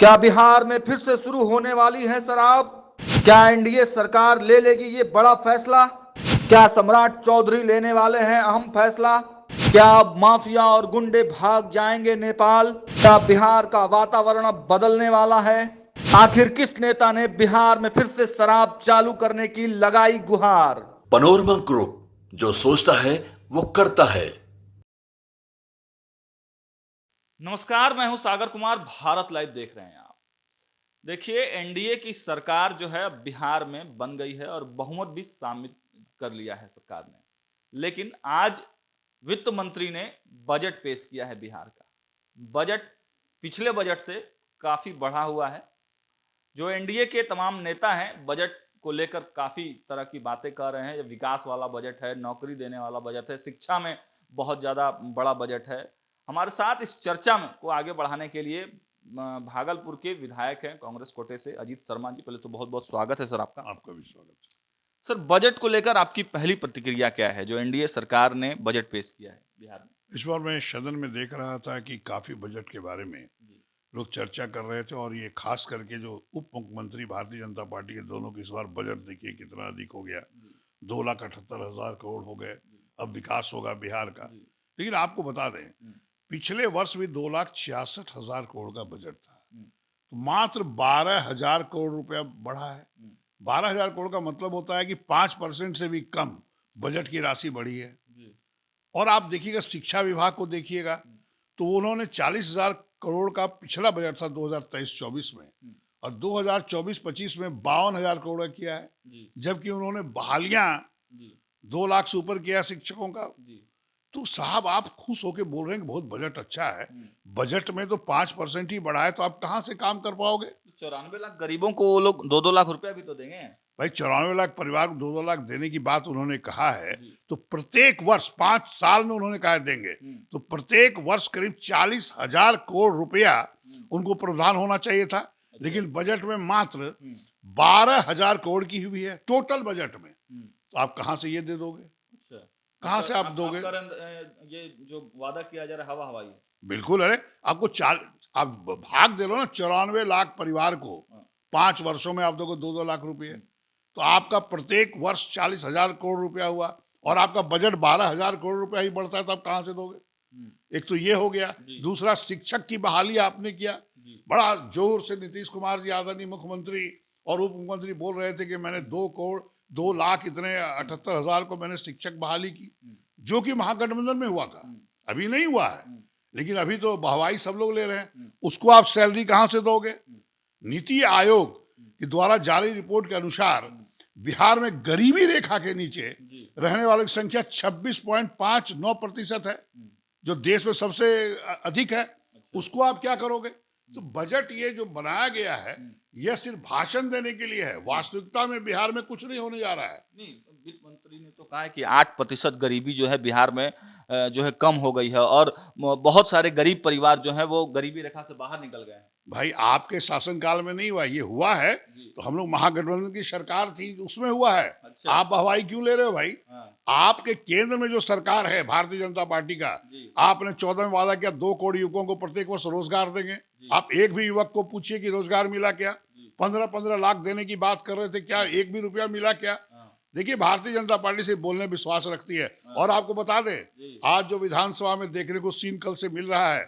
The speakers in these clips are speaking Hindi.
क्या बिहार में फिर से शुरू होने वाली है शराब? क्या एनडीए सरकार ले लेगी ये बड़ा फैसला? क्या सम्राट चौधरी लेने वाले हैं अहम फैसला? क्या अब माफिया और गुंडे भाग जाएंगे नेपाल? क्या बिहार का वातावरण अब बदलने वाला है? आखिर किस नेता ने बिहार में फिर से शराब चालू करने की लगाई गुहार? पनोरमा ग्रुप, जो सोचता है वो करता है। नमस्कार, मैं हूं सागर कुमार। भारत लाइव देख रहे हैं आप। देखिए, एनडीए की सरकार जो है अब बिहार में बन गई है और बहुमत भी साबित कर लिया है सरकार ने। लेकिन आज वित्त मंत्री ने बजट पेश किया है बिहार का। बजट पिछले बजट से काफी बढ़ा हुआ है। जो एनडीए के तमाम नेता हैं बजट को लेकर काफी तरह की बातें कर रहे हैं। ये विकास वाला बजट है, नौकरी देने वाला बजट है, शिक्षा में बहुत ज्यादा बड़ा बजट है। हमारे साथ इस चर्चा में को आगे बढ़ाने के लिए भागलपुर के विधायक हैं कांग्रेस कोटे से अजीत शर्मा जी। पहले तो बहुत बहुत स्वागत है सर आपका। आपका भी स्वागत। सर, बजट को लेकर आपकी पहली प्रतिक्रिया क्या है जो एनडीए सरकार ने बजट पेश किया है बिहार में? इस बार मैं सदन में देख रहा था कि काफी बजट के बारे में जी, लोग चर्चा कर रहे थे, और ये खास करके जो उप मुख्यमंत्री भारतीय जनता पार्टी के दोनों की इस बार बजट देखिए कितना अधिक हो गया। जी, 2,78,000 करोड़ हो गए। जी, अब विकास होगा बिहार का। जी, लेकिन आपको बता दें, पिछले वर्ष भी 2,66,000 करोड़ का बजट था। तो मात्र 12,000 करोड़ रुपया बढ़ा है। 12,000 करोड़ का मतलब होता है कि 5% से भी कम बजट की राशि बढ़ी है। जी, और आप देखिएगा शिक्षा विभाग को देखिएगा, तो उन्होंने 40,000 करोड़ का पिछला बजट था 2023-24 में, और 2024-25 में 52,000 करोड़ का किया है। जी, जबकि उन्होंने बहालियां जी, 2 लाख से ऊपर किया शिक्षकों का। जी, तो साहब आप खुश होके बोल रहे हैं कि बहुत बजट अच्छा है। बजट में तो 5% ही बढ़ा है, तो आप कहाँ से काम कर पाओगे? 94 लाख गरीबों को वो लोग 2-2 लाख रुपया भी तो देंगे। भाई 94 लाख परिवार को 2-2 लाख देने की बात उन्होंने कहा है। जी, तो प्रत्येक वर्ष 5 साल में उन्होंने कहा देंगे, तो प्रत्येक वर्ष करीब 40,000 करोड़ रुपया उनको प्रावधान होना चाहिए था। लेकिन बजट में मात्र 12,000 करोड़ की हुई है टोटल बजट में। तो आप कहाँ से ये दे दोगे? अच्छा। कहाँ से आप दोगे? ये जो वादा किया जा रहा है हवा हवाई है। बिल्कुल। अरे आपको आप भाग दे लो ना 94 लाख परिवार को। हाँ। 5 वर्षों में आप दोगे 2-2 लाख रुपए। तो आपका प्रत्येक वर्ष 40,000 करोड़ रुपया हुआ, और आपका बजट 12,000 करोड़ रुपया ही बढ़ता है, तो आप कहाँ से दोगे? एक तो ये हो गया। जी। दूसरा, शिक्षक की बहाली आपने किया। जी। बड़ा जोर से नीतीश कुमार जी आदरणीय मुख्यमंत्री और उप मुख्यमंत्री बोल रहे थे कि मैंने 2 लाख इतने 78,000 को मैंने शिक्षक बहाली की, जो कि महागठबंधन में हुआ था। अभी नहीं हुआ है, लेकिन अभी तो बहवाई सब लोग ले रहे हैं। उसको आप सैलरी कहाँ से दोगे? नीति आयोग के द्वारा जारी रिपोर्ट के अनुसार बिहार में गरीबी रेखा के नीचे रहने वालों की संख्या 26.59% है, जो देश में सबसे अधिक है। उसको आप क्या करोगे? तो बजट ये जो बनाया गया है, यह सिर्फ भाषण देने के लिए है। वास्तविकता में बिहार में कुछ नहीं होने जा रहा है। नहीं, वित्त मंत्री ने तो कहा है कि 8% गरीबी जो है बिहार में जो है कम हो गई है और बहुत सारे गरीब परिवार जो है वो गरीबी रेखा से बाहर निकल गए हैं। भाई आपके शासनकाल में नहीं हुआ, ये हुआ है तो हम लोग महागठबंधन की सरकार थी उसमें हुआ है। अच्छा। आप हवाई क्यों ले रहे हो भाई? हाँ। आपके केंद्र में जो सरकार है भारतीय जनता पार्टी का, आपने 14 में वादा किया 2 करोड़ युवकों को प्रत्येक वर्ष रोजगार देंगे। आप एक भी युवक को पूछिए कि रोजगार मिला क्या? 15-15 लाख देने की बात कर रहे थे, क्या एक भी रुपया मिला क्या? देखिए, भारतीय जनता पार्टी से बोलने विश्वास रखती है। और आपको बता दें, आज जो विधानसभा में देखने को सीन कल से मिल रहा है,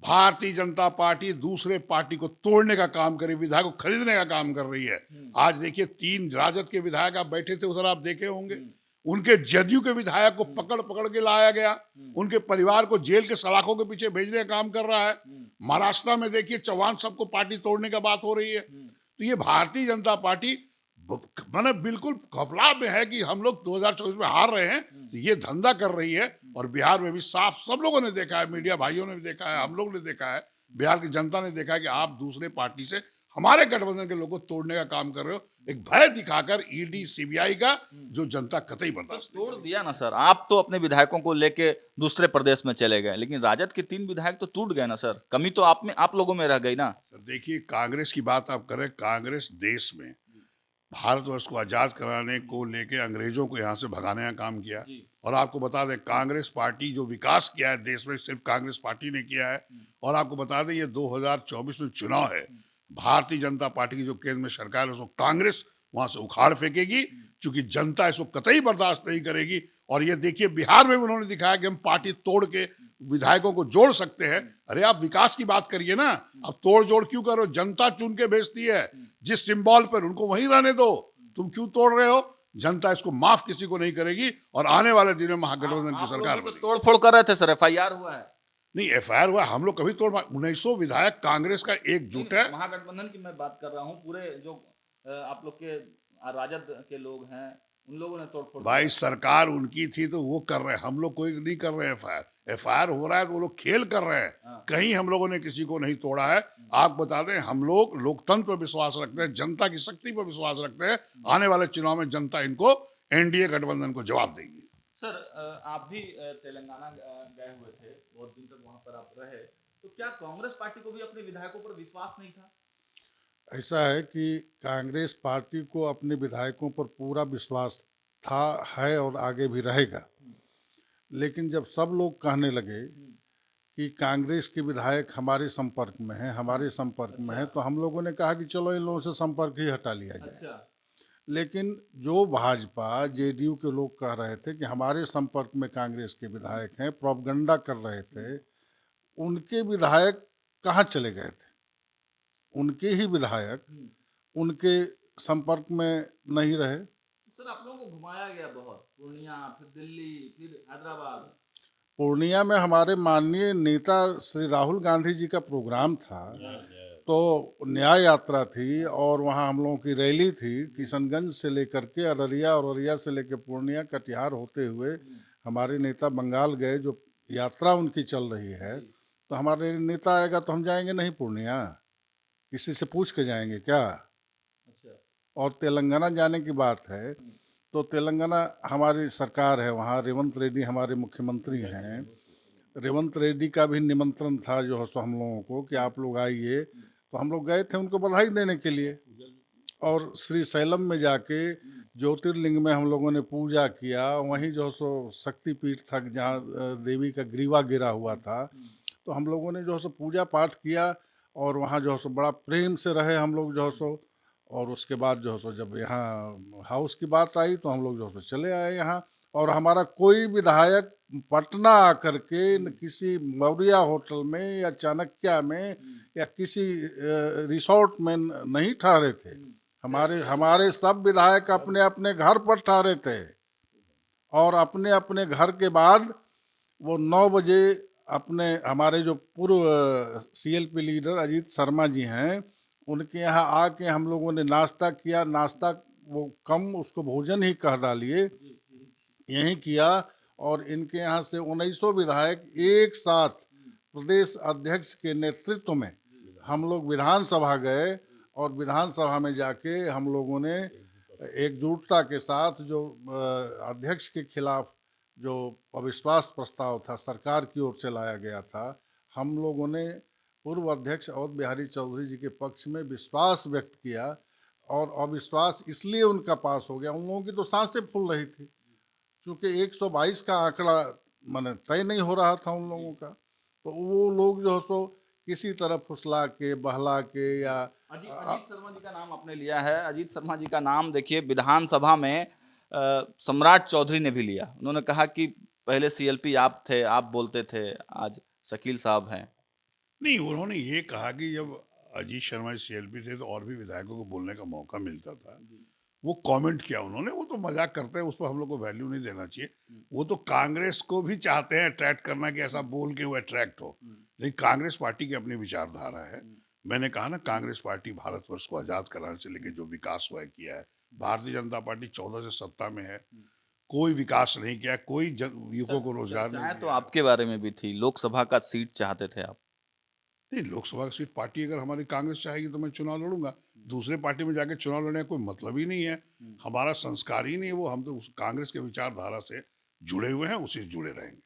भारतीय जनता पार्टी दूसरे पार्टी को तोड़ने का काम कर रही है, विधायक को खरीदने का काम कर रही है। आज देखिए 3 राजद के विधायक आप बैठे थे उधर, आप देखे होंगे, उनके जदयू के विधायक को पकड़ पकड़ के लाया गया, उनके परिवार को जेल के सलाखों के पीछे भेजने का काम कर रहा है। महाराष्ट्र में देखिए चौहान सबको पार्टी तोड़ने का बात हो रही है। तो ये भारतीय जनता पार्टी मैंने बिल्कुल घबरा में है कि हम लोग 2024 में हार रहे हैं, तो ये धंधा कर रही है। और बिहार में भी साफ सब लोगों ने देखा है, मीडिया भाइयों ने भी देखा है, हम लोग ने देखा है, बिहार की जनता ने देखा है कि आप दूसरे पार्टी से हमारे गठबंधन के लोगों को तोड़ने का काम कर रहे हो, एक भय दिखाकर ईडी सीबीआई का, जो जनता कतई बर्दाश्त नहीं तोड़ करेगी। दिया ना सर। आप तो अपने विधायकों को लेके दूसरे प्रदेश में चले गए, लेकिन राजद के 3 विधायक तो टूट गए ना सर। कमी तो आप लोगों में रह गई ना। सर देखिए, कांग्रेस की बात आप करें, कांग्रेस देश में भारतवर्ष को आजाद कराने को लेके अंग्रेजों को यहाँ से भगाने का काम किया। जी। और आपको बता दें, कांग्रेस पार्टी जो विकास किया है देश में, सिर्फ कांग्रेस पार्टी ने किया है। और आपको बता दें, ये 2024 में चुनाव है, भारतीय जनता पार्टी की जो केंद्र में सरकार है उसको कांग्रेस वहां से उखाड़ फेंकेगी, क्योंकि जनता इसको कतई बर्दाश्त नहीं करेगी। और ये देखिए, बिहार में भी उन्होंने दिखाया कि हम पार्टी तोड़ के विधायकों को जोड़ सकते हैं। अरे आप विकास की बात करिए ना, अब तोड़ जोड़ क्यों करो? जनता चुन के भेजती है जिस सिंबल पर, उनको वहीं रहने दो। तुम क्यों तोड़ रहे हो? जनता इसको माफ किसी को नहीं करेगी। और आने वाले दिनों में महागठबंधन की आप लोग सरकार भी तो बनेगी। तोड़-फोड़ कर रहे थे सर, एफआईआर हुआ है। नहीं, एफआईआर हुआ, हम लोग कभी तोड़ 1900 विधायक कांग्रेस का एकजुट है। नहीं, महागठबंधन की मैं बात कर रहा हूँ, पूरे जो आप लोग के राजद के लोग हैं, उन लोगों ने तोड़-फोड़ भाई किया। सरकार उनकी थी तो वो कर रहे हैं, हम लोग कोई नहीं कर रहे हैं। एफआईआर एफआईआर हो रहा है तो वो लोग खेल कर रहे हैं। हाँ। कहीं हम लोगों ने किसी को नहीं तोड़ा है। आप बता दें, हम लोग लोकतंत्र पर विश्वास रखते हैं, जनता की शक्ति पर विश्वास रखते हैं। आने वाले चुनाव में जनता इनको एनडीए गठबंधन को जवाब देगी। सर आप भी तेलंगाना गए हुए थे, बहुत दिन तक वहाँ पर आप रहे, तो क्या कांग्रेस पार्टी को भी अपने विधायकों पर विश्वास नहीं था? ऐसा है कि कांग्रेस पार्टी को अपने विधायकों पर पूरा विश्वास था, है और आगे भी रहेगा। लेकिन जब सब लोग कहने लगे कि कांग्रेस के विधायक हमारे संपर्क में हैं, हमारे संपर्क में हैं, तो हम लोगों ने कहा कि चलो इन लोगों से संपर्क ही हटा लिया जाए। अच्छा। लेकिन जो भाजपा जेडीयू के लोग कह रहे थे कि हमारे संपर्क में कांग्रेस के विधायक हैं, प्रोपगंडा कर रहे थे, उनके विधायक कहाँ चले गए थे? उनके ही विधायक उनके संपर्क में नहीं रहे। सर आप लोगों को घुमाया गया बहुत, पूर्णिया, फिर दिल्ली, फिर हैदराबाद। पूर्णिया में हमारे माननीय नेता श्री राहुल गांधी जी का प्रोग्राम था, तो न्याय यात्रा थी और वहाँ हम लोगों की रैली थी, किशनगंज से लेकर के अररिया और अररिया से लेकर पूर्णिया कटिहार होते हुए हमारे नेता बंगाल गए। जो यात्रा उनकी चल रही है, तो हमारे नेता आएगा तो हम जाएंगे नहीं पूर्णिया? किसी से पूछ के जाएंगे क्या? अच्छा। और तेलंगाना जाने की बात है, तो तेलंगाना हमारी सरकार है, वहाँ रेवंत रेड्डी हमारे मुख्यमंत्री हैं। रेवंत रेड्डी का भी निमंत्रण था जो है सो हम लोगों को कि आप लोग आइए, तो हम लोग गए थे उनको बधाई देने के लिए। और श्री शैलम में जाके ज्योतिर्लिंग में हम लोगों ने पूजा किया। वहीं जो है सो शक्तिपीठ था जहाँ देवी का ग्रीवा गिरा हुआ था, तो हम लोगों ने जो है सो पूजा पाठ किया और वहाँ जो है सो बड़ा प्रेम से रहे हम लोग जो है सो। और उसके बाद जो है सो जब यहाँ हाउस की बात आई तो हम लोग जो है सो चले आए यहाँ। और हमारा कोई विधायक पटना आकर के न किसी मौर्या होटल में या चाणक्य में या किसी रिसोर्ट में नहीं ठहरे थे। हमारे हमारे सब विधायक अपने अपने घर पर ठहरे थे। और अपने अपने घर के बाद वो 9 बजे अपने हमारे जो पूर्व सीएलपी लीडर अजीत शर्मा जी हैं, उनके यहाँ आके हम लोगों ने नाश्ता किया। नाश्ता वो कम, उसको भोजन ही कह डालिए, यही किया। और इनके यहाँ से 1900 विधायक एक साथ प्रदेश अध्यक्ष के नेतृत्व में हम लोग विधानसभा गए। और विधानसभा में जाके हम लोगों ने एकजुटता के साथ जो अध्यक्ष के खिलाफ जो अविश्वास प्रस्ताव था सरकार की ओर से लाया गया था, हम लोगों ने पूर्व अध्यक्ष अवध बिहारी चौधरी जी के पक्ष में विश्वास व्यक्त किया। और अविश्वास इसलिए उनका पास हो गया, उन लोगों की तो सांसें फूल रही थी, क्योंकि 122 का आंकड़ा माने तय नहीं हो रहा था उन लोगों का। तो वो लोग जो है सो किसी तरह फुसला के बहला के या अजीत शर्मा जी का नाम आपने लिया है। अजीत शर्मा जी का नाम देखिए विधानसभा में सम्राट चौधरी ने भी लिया। उन्होंने कहा कि पहले सीएलपी आप थे, आप बोलते थे, आज शकील साहब हैं। नहीं, उन्होंने ये कहा कि जब अजीत शर्मा सीएलपी थे तो और भी विधायकों को बोलने का मौका मिलता था। वो कमेंट किया उन्होंने, वो तो मजाक करते हैं, उस पर हम लोग को वैल्यू नहीं देना चाहिए। वो तो कांग्रेस को भी चाहते हैं अट्रैक्ट करना कि ऐसा बोल के वो अट्रैक्ट हो। लेकिन कांग्रेस पार्टी की अपनी विचारधारा है। मैंने कहा ना, कांग्रेस पार्टी भारतवर्ष को आजाद कराने से लेकर जो विकास हुआ है किया है। भारतीय जनता पार्टी 14 से सत्ता में है, कोई विकास नहीं किया, कोई युवकों को रोजगार नहीं चर्चाएं तो दिया। आपके बारे में भी थी, लोकसभा का सीट चाहते थे आप। नहीं, लोकसभा की सीट पार्टी अगर हमारी कांग्रेस चाहेगी तो मैं चुनाव लड़ूंगा। दूसरे पार्टी में जाके चुनाव लड़ने का कोई मतलब ही नहीं है। हमारा संस्कार ही नहीं है वो। हम तो उस कांग्रेस के विचारधारा से जुड़े हुए हैं, उसी से जुड़े रहेंगे।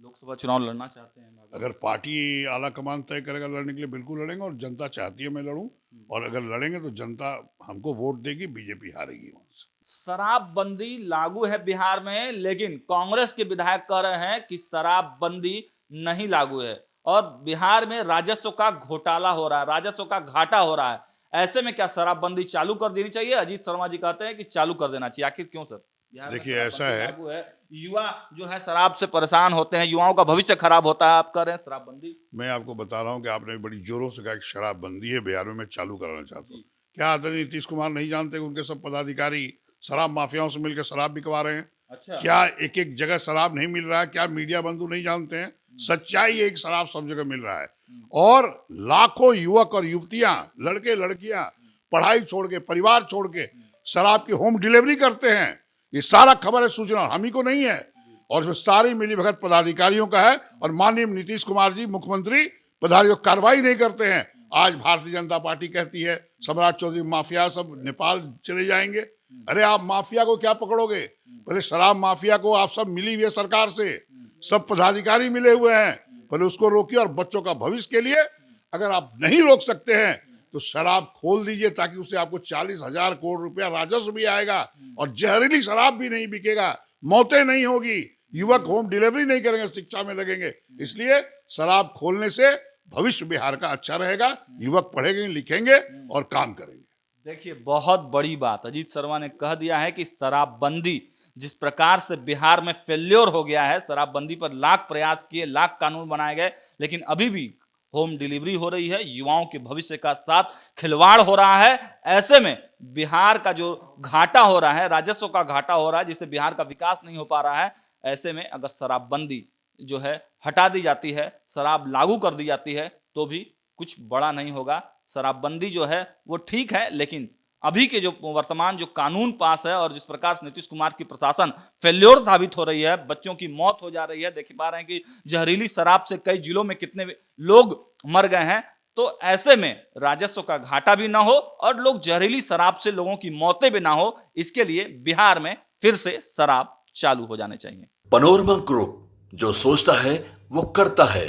लोकसभा चुनाव लड़ना चाहते हैं बाबा। अगर पार्टी आला कमान तय करेगा लड़ने के लिए, बिल्कुल लड़ेंगे। और जनता चाहती है मैं लड़ूं, और अगर लड़ेंगे तो जनता हमको वोट देगी, बीजेपी हारेगी वहां से। शराबबंदी लागू है बिहार में, लेकिन कांग्रेस के विधायक कह रहे हैं कि शराबबंदी नहीं लागू है और बिहार में राजस्व का घोटाला हो रहा है, राजस्व का घाटा हो रहा है। ऐसे में क्या शराबबंदी चालू कर देनी चाहिए? अजीत शर्मा जी कहते हैं कि चालू कर देना चाहिए। आखिर क्यों सर? बिहार में देखिए, ऐसा शराबबंदी है, लागू है, युवा जो है शराब से परेशान होते हैं, युवाओं का भविष्य खराब होता है, आप कह रहे हैं शराबबंदी। मैं आपको बता रहा हूं कि आपने बड़ी जोरों से कहा कि शराबबंदी है बिहार में, मैं चालू कराना चाहता हूँ। क्या आदरणीय नीतीश कुमार नहीं जानते कि उनके सब पदाधिकारी शराब माफियाओं से मिलकर शराब बिकवा रहे हैं? अच्छा, क्या एक एक जगह शराब नहीं मिल रहा है? क्या मीडिया बंधु नहीं जानते हैं? सच्चाई है, एक शराब सब जगह मिल रहा है और लाखों युवक और युवतियां, लड़के लड़कियां पढ़ाई छोड़ के, परिवार छोड़ के शराब की होम डिलीवरी करते हैं। ये सारा खबर है, सूचना हम ही को नहीं है और इसमें सारी मिलीभगत पदाधिकारियों का है और माननीय नीतीश कुमार जी मुख्यमंत्री पदाधिकारी कार्रवाई नहीं करते हैं। आज भारतीय जनता पार्टी कहती है सम्राट चौधरी माफिया सब नेपाल चले जाएंगे। अरे आप माफिया को क्या पकड़ोगे? पहले शराब माफिया को आप सब मिली हुई है सरकार से, सब पदाधिकारी मिले हुए हैं, पहले उसको रोकिए और बच्चों का भविष्य के लिए अगर आप नहीं रोक सकते हैं तो शराब खोल दीजिए ताकि उससे आपको 40,000 करोड़ रुपया राजस्व भी आएगा और जहरीली शराब भी नहीं बिकेगा, मौतें नहीं होगी, युवक होम डिलीवरी नहीं करेंगे, शिक्षा में लगेंगे। इसलिए शराब खोलने से भविष्य बिहार का अच्छा रहेगा, युवक पढ़ेंगे, लिखेंगे और काम करेंगे। देखिए, बहुत बड़ी बात अजीत शर्मा ने कह दिया है कि शराबबंदी जिस प्रकार से बिहार में फेल्योर हो गया है, शराबबंदी पर लाख प्रयास किए, लाख कानून बनाए गए, लेकिन अभी भी होम डिलीवरी हो रही है, युवाओं के भविष्य का साथ खिलवाड़ हो रहा है। ऐसे में बिहार का जो घाटा हो रहा है, राजस्व का घाटा हो रहा है, जिससे बिहार का विकास नहीं हो पा रहा है, ऐसे में अगर शराबबंदी जो है हटा दी जाती है, शराब लागू कर दी जाती है, तो भी कुछ बड़ा नहीं होगा। शराबबंदी जो है वो ठीक है, लेकिन अभी के जो वर्तमान जो कानून पास है और जिस प्रकार से नीतीश कुमार की प्रशासन फेल्योर साबित हो रही है, बच्चों की मौत हो जा रही है, देख पा रहे हैं कि जहरीली शराब से कई जिलों में कितने लोग मर गए हैं। तो ऐसे में राजस्व का घाटा भी ना हो और लोग जहरीली शराब से लोगों की मौतें भी ना हो, इसके लिए बिहार में फिर से शराब चालू हो जाने चाहिए। पनोरमा ग्रुप, जो सोचता है वो करता है।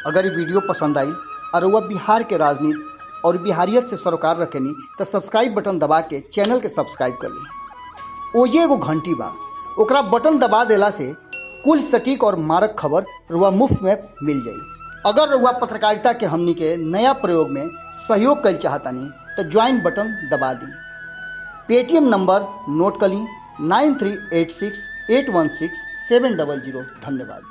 अगर ये वीडियो पसंद आई और वह बिहार के राजनीति और बिहारियत से सरोकार रखेनी तो सब्सक्राइब बटन दबा के चैनल के सब्सक्राइब कर ली। ओजे एगो घंटी बा, ओकरा बटन दबा देला से कुल सटीक और मारक खबर रुआ मुफ्त में मिल जाई। अगर रुआ पत्रकारिता के हमनी के नया प्रयोग में सहयोग कर चाहतानी तो ज्वाइन बटन दबा दी। पेटीएम नंबर नोट कर ली 9386816700। धन्यवाद।